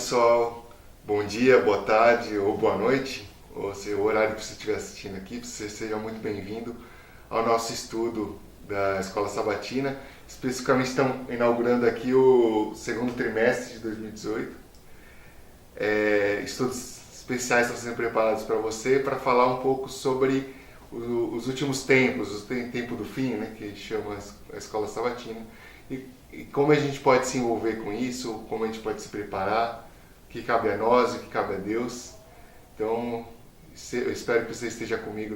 pessoal, bom dia, boa tarde ou boa noite, ou seja, o horário que você estiver assistindo aqui, você seja muito bem-vindo ao nosso estudo da Escola Sabatina. Especificamente estamos inaugurando aqui o segundo trimestre de 2018. Estudos especiais estão sendo preparados para você para falar um pouco sobre os últimos tempos, o tempo do fim, né, que chama a Escola Sabatina, e como a gente pode se envolver com isso, como a gente pode se preparar, o que cabe a nós, o que cabe a Deus. Então, eu espero que você esteja comigo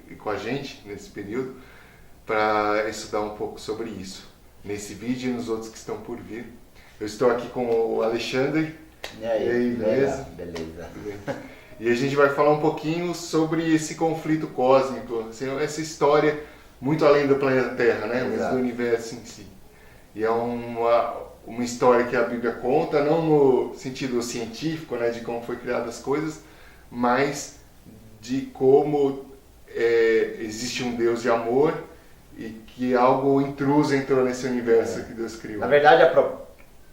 e com a gente nesse período para estudar um pouco sobre isso, nesse vídeo e nos outros que estão por vir. Eu estou aqui com o Alexandre. E aí, beleza? Beleza. E a gente vai falar um pouquinho sobre esse conflito cósmico, assim, essa história muito além do planeta Terra, né? Mas do universo em si. E é uma história que a Bíblia conta, não no sentido científico, né, de como foi criadas as coisas, mas de como existe um Deus de amor e que algo intruso entrou nesse universo que Deus criou. Na verdade,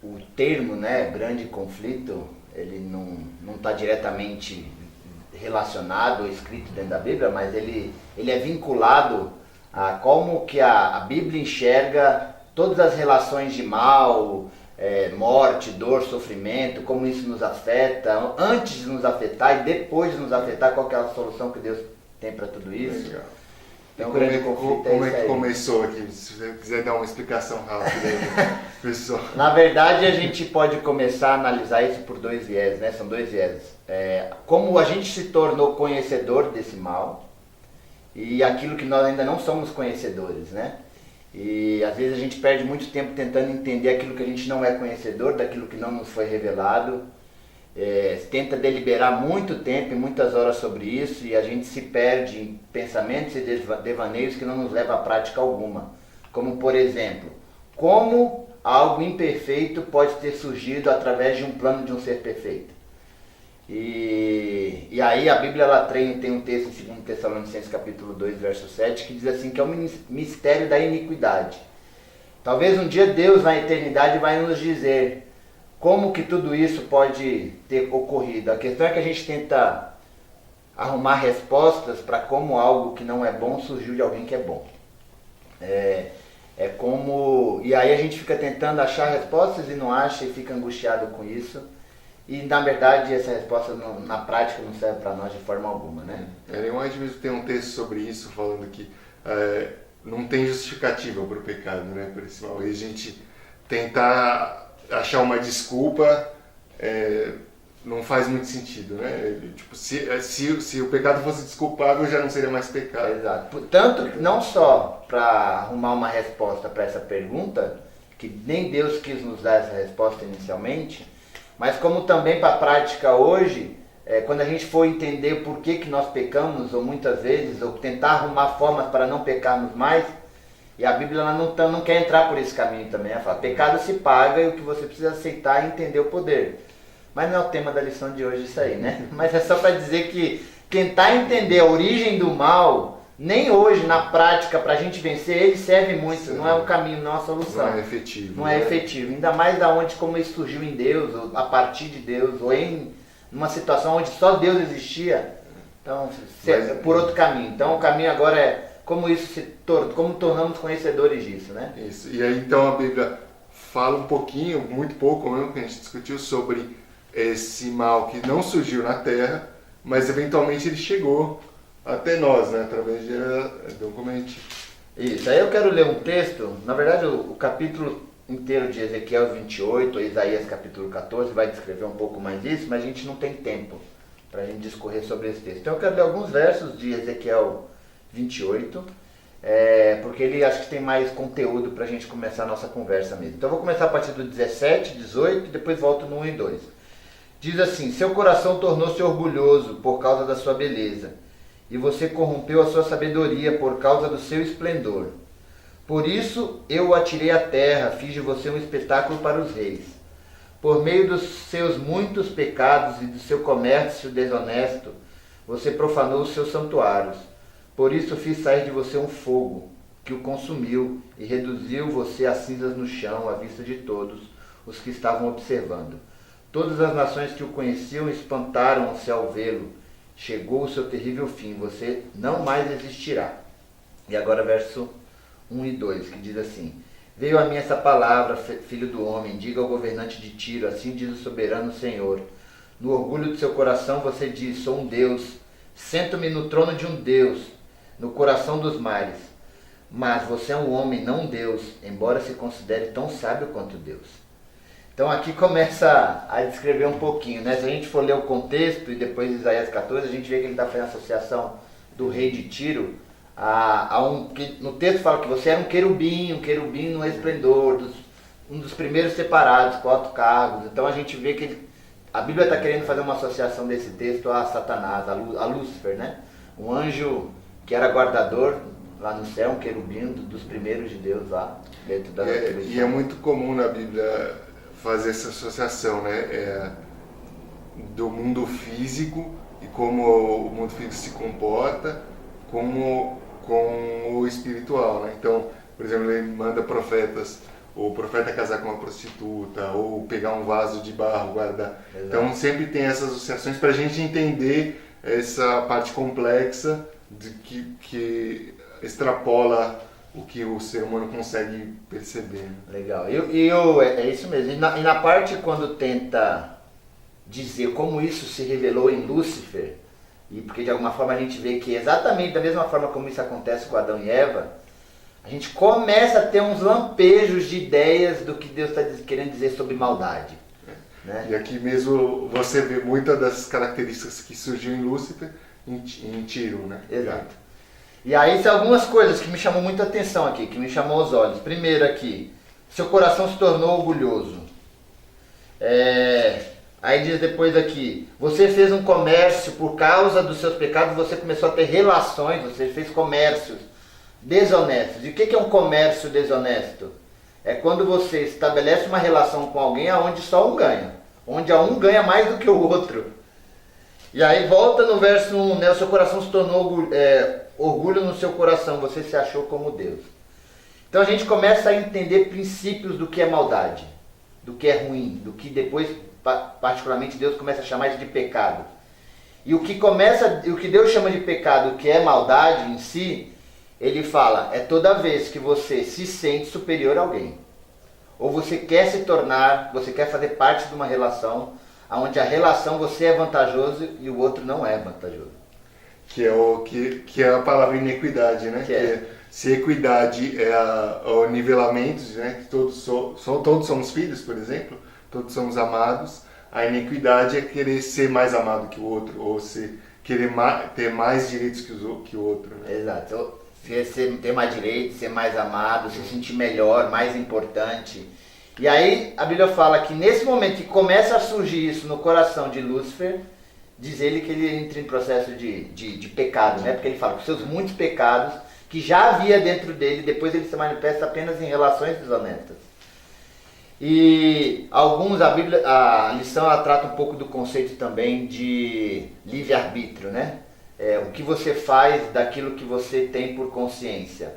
o termo, né, grande conflito, ele não está diretamente relacionado ou escrito dentro da Bíblia, mas ele é vinculado a como que a Bíblia enxerga todas as relações de mal, morte, dor, sofrimento, como isso nos afeta, antes de nos afetar e depois de nos afetar, qual que é a solução que Deus tem para tudo isso. Legal. Então, como é que começou aqui? Se você quiser dar uma explicação rápida aí, pessoal. Na verdade, a gente pode começar a analisar isso por dois viés, né? São dois viés. Como a gente se tornou conhecedor desse mal e aquilo que nós ainda não somos conhecedores, né? E às vezes a gente perde muito tempo tentando entender aquilo que a gente não é conhecedor, daquilo que não nos foi revelado. Tenta deliberar muito tempo e muitas horas sobre isso e a gente se perde em pensamentos e devaneios que não nos levam à prática alguma. Como, por exemplo, como algo imperfeito pode ter surgido através de um plano de um ser perfeito. E aí a Bíblia ela tem um texto em 2 Tessalonicenses capítulo 2, verso 7, que diz assim, que é o mistério da iniquidade. Talvez um dia Deus na eternidade vai nos dizer como que tudo isso pode ter ocorrido. A questão é que a gente tenta arrumar respostas para como algo que não é bom surgiu de alguém que é bom. E aí a gente fica tentando achar respostas e não acha e fica angustiado com isso. E na verdade essa resposta na prática não serve para nós de forma alguma, né? Eu acho que tem um texto sobre isso falando que não tem justificativa para o pecado, né? Por esse mal. E a gente tentar achar uma desculpa não faz muito sentido, né? Tipo, se o pecado fosse desculpável já não seria mais pecado. Exato. Tanto não só para arrumar uma resposta para essa pergunta, que nem Deus quis nos dar essa resposta inicialmente, mas como também para a prática hoje, quando a gente for entender por que nós pecamos, ou muitas vezes, ou tentar arrumar formas para não pecarmos mais, e a Bíblia ela não quer entrar por esse caminho também. Ela fala, pecado se paga e o que você precisa aceitar é entender o poder. Mas não é o tema da lição de hoje isso aí, né? Mas é só para dizer que tentar entender a origem do mal, nem hoje na prática, para a gente vencer, ele serve muito. Sim. Não é um caminho, não é uma solução. Não é efetivo. Não é efetivo. Ainda mais como isso surgiu em Deus, ou a partir de Deus, ou numa situação onde só Deus existia. Então, por outro caminho. Então o caminho agora é como como tornamos conhecedores disso, né? Isso. E aí então a Bíblia fala um pouquinho, muito pouco mesmo, que a gente discutiu sobre esse mal que não surgiu na Terra, mas eventualmente ele chegou até nós, né? Através de como a gente... Isso. Aí eu quero ler um texto, na verdade o capítulo inteiro de Ezequiel 28, ou Isaías capítulo 14, vai descrever um pouco mais disso, mas a gente não tem tempo para a gente discorrer sobre esse texto. Então eu quero ler alguns versos de Ezequiel 28, porque ele acho que tem mais conteúdo para a gente começar a nossa conversa mesmo. Então eu vou começar a partir do 17, 18 e depois volto no 1 e 2. Diz assim, seu coração tornou-se orgulhoso por causa da sua beleza, e você corrompeu a sua sabedoria por causa do seu esplendor. Por isso eu o atirei à terra, fiz de você um espetáculo para os reis. Por meio dos seus muitos pecados e do seu comércio desonesto, você profanou os seus santuários. Por isso fiz sair de você um fogo, que o consumiu e reduziu você a cinzas no chão, à vista de todos os que estavam observando. Todas as nações que o conheciam espantaram-se ao vê-lo. Chegou o seu terrível fim, você não mais existirá. E agora verso 1 e 2, que diz assim: Veio a mim essa palavra, filho do homem, diga ao governante de Tiro, assim diz o soberano Senhor. No orgulho do seu coração você diz, sou um Deus, sento-me no trono de um Deus, no coração dos mares. Mas você é um homem, não um Deus, embora se considere tão sábio quanto Deus. Então aqui começa a descrever um pouquinho, né? Se a gente for ler o contexto e depois Isaías 14, a gente vê que ele está fazendo associação do rei de Tiro que no texto fala que você era um querubim no esplendor, um dos primeiros separados, 4 cargos. Então a gente vê que a Bíblia está querendo fazer uma associação desse texto a Satanás, a Lúcifer, né? Um anjo que era guardador lá no céu, um querubim dos primeiros de Deus lá dentro da E é muito comum na Bíblia fazer essa associação, né? Do mundo físico e como o mundo físico se comporta com o espiritual, né? Então, por exemplo, ele manda profetas, ou o profeta casar com uma prostituta, ou pegar um vaso de barro, guardar. Exato. Então sempre tem essas associações para a gente entender essa parte complexa que extrapola o que o ser humano consegue perceber. Legal. É isso mesmo. E na parte quando tenta dizer como isso se revelou em Lúcifer, e porque de alguma forma a gente vê que exatamente da mesma forma como isso acontece com Adão e Eva, a gente começa a ter uns lampejos de ideias do que Deus está querendo dizer sobre maldade. Né? E aqui mesmo você vê muitas das características que surgiu em Lúcifer em Tiro, né? Exato. E aí são algumas coisas que me chamam muita atenção aqui, que me chamam os olhos. Primeiro aqui, seu coração se tornou orgulhoso. Aí diz depois aqui, você fez um comércio por causa dos seus pecados, você começou a ter relações, você fez comércios desonestos. E o que é um comércio desonesto? É quando você estabelece uma relação com alguém onde só um ganha, onde um ganha mais do que o outro. E aí volta no verso 1, né? O seu coração se tornou orgulho no seu coração, você se achou como Deus. Então a gente começa a entender princípios do que é maldade, do que é ruim, do que depois, particularmente, Deus começa a chamar isso de pecado. E o que Deus chama de pecado, o que é maldade em si, ele fala, é toda vez que você se sente superior a alguém. Ou você quer você quer fazer parte de uma relação, onde a relação você é vantajoso e o outro não é vantajoso. Que é a palavra inequidade, né? Se equidade é o nivelamento, né? Que todos somos filhos, por exemplo, todos somos amados. A inequidade é querer ser mais amado que o outro, ou querer ter mais direitos que o outro. Né? Exato. Ter mais direitos, ser mais amado, se sentir melhor, mais importante. E aí a Bíblia fala que nesse momento que começa a surgir isso no coração de Lúcifer, diz ele que ele entra em processo de pecado, né? Porque ele fala que seus muitos pecados que já havia dentro dele, depois ele se manifesta apenas em relações desonestas. E a lição ela trata um pouco do conceito também de livre-arbítrio, né? O que você faz daquilo que você tem por consciência.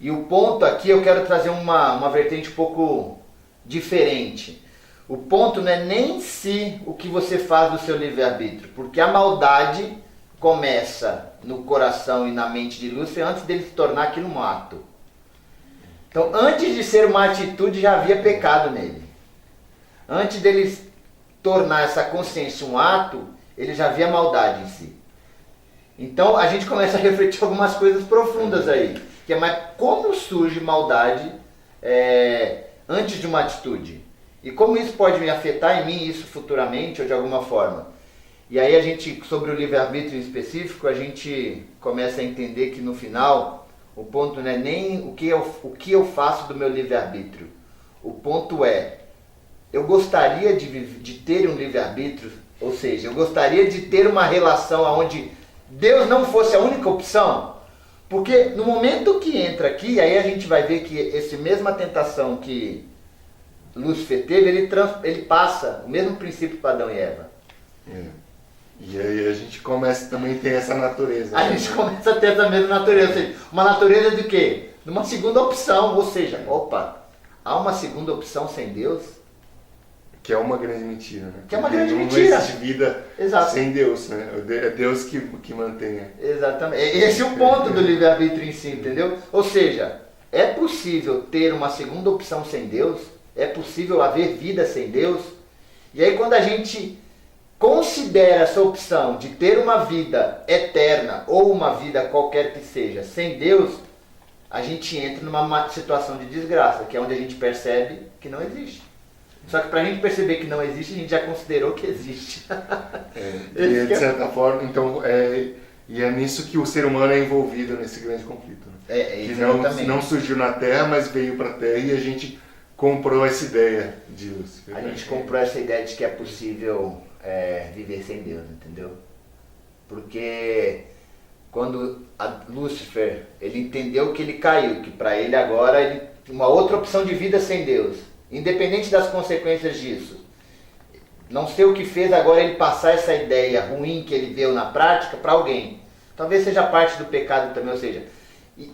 E o ponto aqui, eu quero trazer uma vertente um pouco diferente. O ponto não é nem se o que você faz do seu livre-arbítrio, porque a maldade começa no coração e na mente de Lúcifer antes dele se tornar aquilo um ato. Então, antes de ser uma atitude, já havia pecado nele. Antes dele tornar essa consciência um ato, ele já havia maldade em si. Então, a gente começa a refletir algumas coisas profundas aí. Que é, mas como surge maldade antes de uma atitude? E como isso pode me afetar em mim, isso futuramente ou de alguma forma? E aí sobre o livre-arbítrio em específico, a gente começa a entender que no final, o ponto não é nem o que eu faço do meu livre-arbítrio. O ponto é, eu gostaria de ter um livre-arbítrio, ou seja, eu gostaria de ter uma relação onde Deus não fosse a única opção. Porque no momento que entra aqui, aí a gente vai ver que essa mesma tentação que Lúcifer teve, ele passa o mesmo princípio para Adão e Eva. E aí a gente começa também a ter essa natureza. A gente começa a ter essa mesma natureza. Ou seja, uma natureza de quê? De uma segunda opção. Ou seja, há uma segunda opção sem Deus? Que é uma grande mentira, né? Que é uma grande não mentira. Não existe vida Exato. sem Deus, né? É Deus que mantém. Exatamente. Esse é o ponto do livre-arbítrio em si, entendeu? Ou seja, é possível ter uma segunda opção sem Deus, é possível haver vida sem Deus, e aí quando a gente considera essa opção de ter uma vida eterna ou uma vida qualquer que seja sem Deus, a gente entra numa situação de desgraça, que é onde a gente percebe que não existe. Só que para a gente perceber que não existe, a gente já considerou que existe. E de certa forma, então, e é nisso que o ser humano é envolvido nesse grande conflito. Né? Que não surgiu na Terra, mas veio para a Terra e a gente comprou essa ideia de Lúcifer. A gente comprou essa ideia de que é possível viver sem Deus, entendeu? Porque quando Lúcifer, ele entendeu que ele caiu, que para ele agora ele tem uma outra opção de vida sem Deus, independente das consequências disso. Não sei o que fez agora ele passar essa ideia ruim que ele deu na prática para alguém. Talvez seja parte do pecado também, ou seja,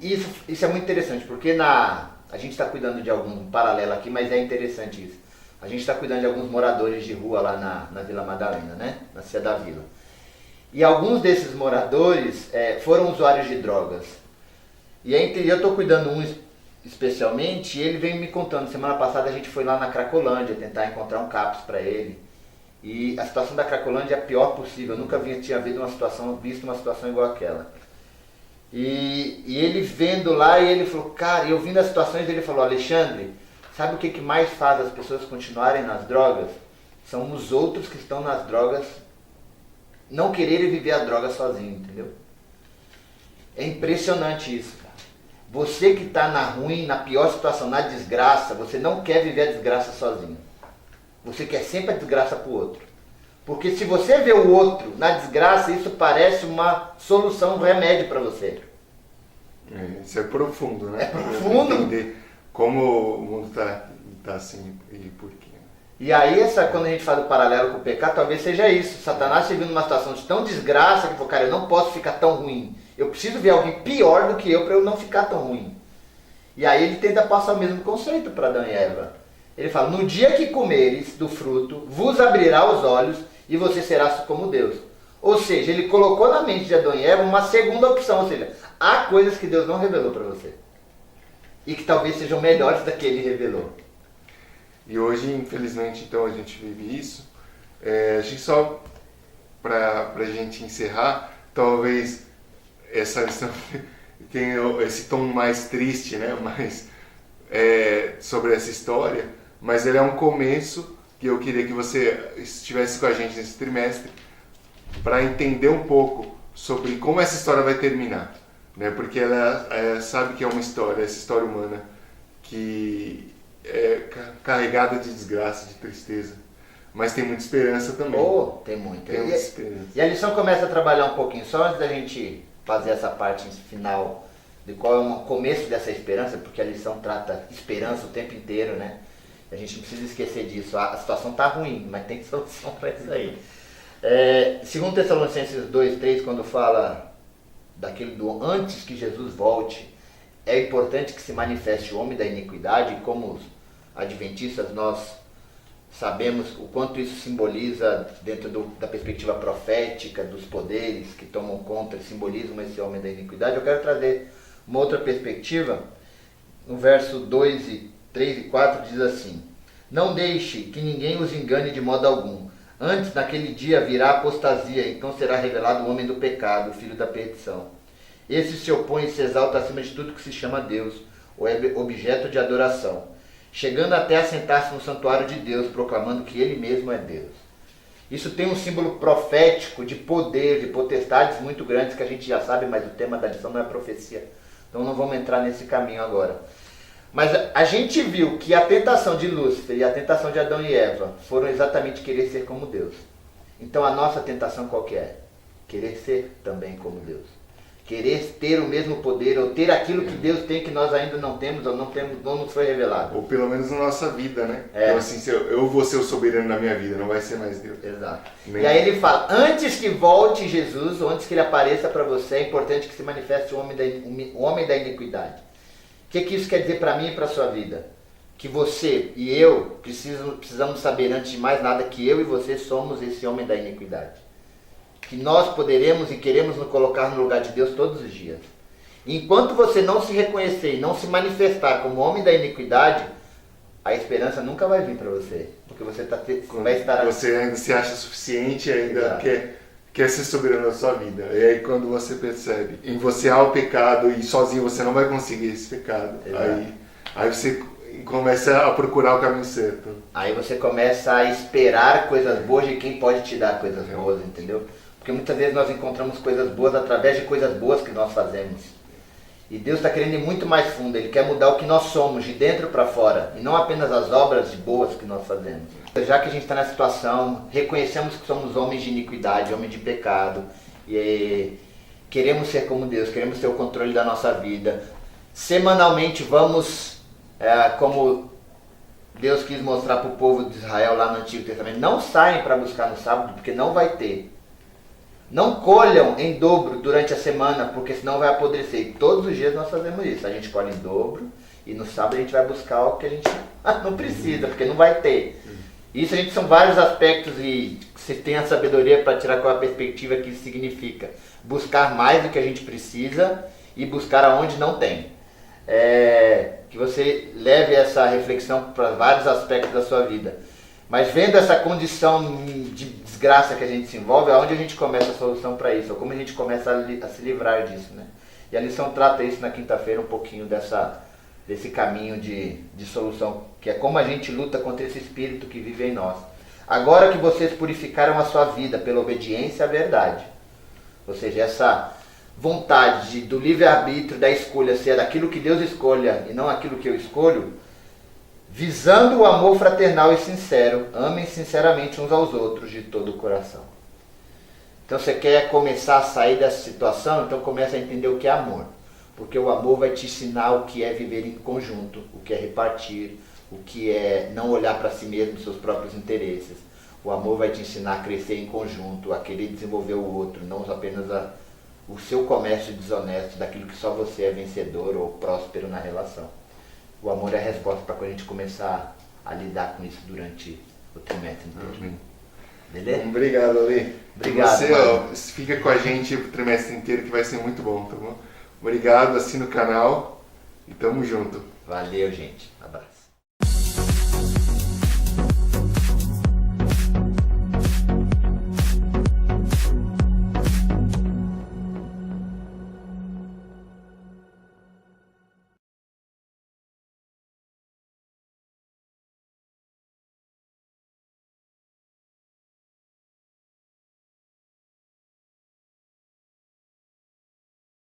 isso é muito interessante, porque a gente está cuidando de algum paralelo aqui, mas é interessante isso. A gente está cuidando de alguns moradores de rua lá na Vila Madalena, né? Na Cia da Vila. E alguns desses moradores foram usuários de drogas. E aí eu estou cuidando especialmente, e ele veio me contando. Semana passada a gente foi lá na Cracolândia tentar encontrar um CAPS para ele. E a situação da Cracolândia é a pior possível. Eu nunca tinha visto uma situação igual àquela. E ele vendo lá, e ele falou, cara, e eu vindo as situações, ele falou, Alexandre, sabe o que mais faz as pessoas continuarem nas drogas? São os outros que estão nas drogas não quererem viver a droga sozinho, entendeu? É impressionante isso, cara. Você que está na ruim, na pior situação, na desgraça, você não quer viver a desgraça sozinho. Você quer sempre a desgraça para o outro. Porque se você vê o outro na desgraça, isso parece uma solução, um remédio para você. Isso é profundo, né? É profundo. Entender como o mundo está assim e por quê. E aí, quando a gente faz o paralelo com o pecado, talvez seja isso. Satanás se viu numa situação de tão desgraça que falou, cara, eu não posso ficar tão ruim. Eu preciso ver alguém pior do que eu para eu não ficar tão ruim. E aí ele tenta passar o mesmo conceito para Adão e Eva. Ele fala, no dia que comeres do fruto, vos abrirá os olhos e você será como Deus. Ou seja, ele colocou na mente de Adão e Eva uma segunda opção. Ou seja, há coisas que Deus não revelou para você. E que talvez sejam melhores do que ele revelou. E hoje, infelizmente, então, a gente vive isso. A gente só, para a gente encerrar, talvez essa lição tenha esse tom mais triste, né? Mais, sobre essa história, mas ele é um começo que eu queria que você estivesse com a gente nesse trimestre para entender um pouco sobre como essa história vai terminar, né? Porque ela sabe que é uma história, essa história humana que é carregada de desgraça, de tristeza, mas tem muita esperança também. Tem muita esperança. E a lição começa a trabalhar um pouquinho, só antes da gente fazer essa parte final de qual é o começo dessa esperança, porque a lição trata esperança o tempo inteiro, né? A gente não precisa esquecer disso. A situação está ruim, mas tem solução para isso aí. Segundo Tessalonicenses 2:3, quando fala daquele do antes que Jesus volte, é importante que se manifeste o homem da iniquidade, e como os adventistas nós sabemos o quanto isso simboliza dentro da perspectiva profética, dos poderes que tomam conta, simbolizam esse homem da iniquidade. Eu quero trazer uma outra perspectiva. No verso 2, 3 e 4 diz assim: não deixe que ninguém os engane de modo algum. Antes, naquele dia virá a apostasia, então será revelado o homem do pecado, o filho da perdição. Esse se opõe e se exalta acima de tudo que se chama Deus, ou é objeto de adoração, chegando até a sentar-se no santuário de Deus, proclamando que Ele mesmo é Deus. Isso tem um símbolo profético de poder, de potestades muito grandes que a gente já sabe, mas o tema da lição não é profecia. Então não vamos entrar nesse caminho agora. Mas a gente viu que a tentação de Lúcifer e a tentação de Adão e Eva foram exatamente querer ser como Deus. Então a nossa tentação qual que é? Querer ser também como Deus. Querer ter o mesmo poder, ou ter aquilo que Deus tem que nós ainda não temos, ou não nos foi revelado. Ou pelo menos na nossa vida, né? Então assim, eu vou ser o soberano na minha vida, não vai ser mais Deus. Exato. E aí ele fala, antes que volte Jesus, ou antes que ele apareça para você, é importante que se manifeste o homem da iniquidade. O que isso quer dizer para mim e para a sua vida? que você e eu precisamos saber, antes de mais nada, que eu e você somos esse homem da iniquidade. Que nós poderemos e queremos nos colocar no lugar de Deus todos os dias. Enquanto você não se reconhecer e não se manifestar como homem da iniquidade, a esperança nunca vai vir para você. Porque você vai estar... Você ainda se acha suficiente, ainda quer ser soberano da sua vida. E aí quando você percebe, em você há o pecado e sozinho você não vai conseguir esse pecado, aí você começa a procurar o caminho certo. Aí você começa a esperar coisas boas de quem pode te dar coisas boas, entendeu? Porque muitas vezes nós encontramos coisas boas através de coisas boas que nós fazemos. E Deus está querendo ir muito mais fundo. Ele quer mudar o que nós somos, de dentro para fora. E não apenas as obras boas que nós fazemos. Já que a gente está nessa situação, reconhecemos que somos homens de iniquidade, homens de pecado. E queremos ser como Deus, queremos ter o controle da nossa vida. Semanalmente vamos, como Deus quis mostrar para o povo de Israel lá no Antigo Testamento, não saem para buscar no sábado, porque não vai ter. Não colham em dobro durante a semana, porque senão vai apodrecer. E todos os dias nós fazemos isso. A gente colhe em dobro e no sábado a gente vai buscar o que a gente não precisa, porque não vai ter. Isso são vários aspectos e você tem a sabedoria para tirar qual a perspectiva que isso significa. Buscar mais do que a gente precisa e buscar aonde não tem. Que você leve essa reflexão para vários aspectos da sua vida. Mas vendo essa condição de desgraça que a gente se envolve, é onde a gente começa a solução para isso, ou como a gente começa a se livrar disso, né? E a lição trata isso na quinta-feira, um pouquinho desse caminho de solução, que é como a gente luta contra esse espírito que vive em nós. Agora que vocês purificaram a sua vida pela obediência à verdade, ou seja, essa vontade do livre-arbítrio, da escolha, ser daquilo que Deus escolha e não aquilo que eu escolho, visando o amor fraternal e sincero, amem sinceramente uns aos outros de todo o coração. Então você quer começar a sair dessa situação? Então começa a entender o que é amor. Porque o amor vai te ensinar o que é viver em conjunto, o que é repartir, o que é não olhar para si mesmo, seus próprios interesses. O amor vai te ensinar a crescer em conjunto, a querer desenvolver o outro, não apenas o seu comércio desonesto, daquilo que só você é vencedor ou próspero na relação. O amor é a resposta para quando a gente começar a lidar com isso durante o trimestre inteiro. Beleza? Obrigado, Ale. Obrigado. Você fica com a gente o trimestre inteiro que vai ser muito bom, tá bom? Obrigado, assina o canal e tamo junto. Valeu, gente. Abraço.